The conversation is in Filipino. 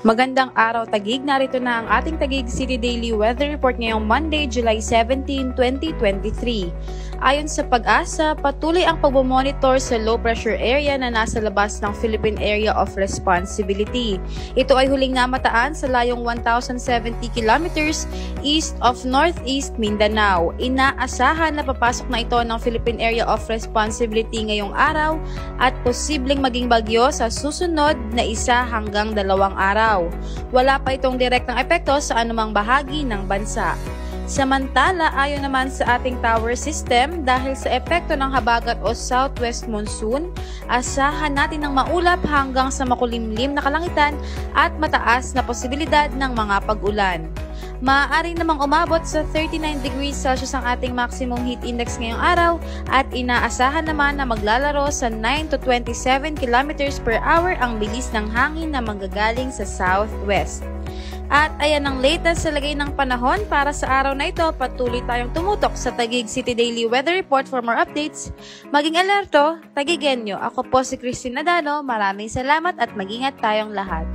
Magandang araw Taguig, narito na ang ating Taguig City Daily Weather Report ngayong Monday, July 17, 2023. Ayon sa Pag-asa, patuloy ang pagmamonitor sa low pressure area na nasa labas ng Philippine Area of Responsibility. Ito ay huling namataan sa layong 1,070 kilometers east of Northeast Mindanao. Inaasahan na papasok na ito ng Philippine Area of Responsibility ngayong araw at posibleng maging bagyo sa susunod na 1 hanggang 2 araw. Wala pa itong direktang epekto sa anumang bahagi ng bansa. Samantala, ayon naman sa ating tower system, dahil sa epekto ng habagat o southwest monsoon, asahan natin ng maulap hanggang sa makulimlim na kalangitan at mataas na posibilidad ng mga pag-ulan. Maaari namang umabot sa 39 degrees Celsius ang ating maximum heat index ngayong araw at inaasahan naman na maglalaro sa 9 to 27 kilometers per hour ang bilis ng hangin na manggagaling sa southwest. At ayan ang latest sa lagay ng panahon para sa araw na ito. Patuloy tayong tumutok sa Taguig City Daily Weather Report for more updates. Maging alerto, Taguigenyo. Ako po si Christine Nadano. Maraming salamat at mag-ingat tayong lahat.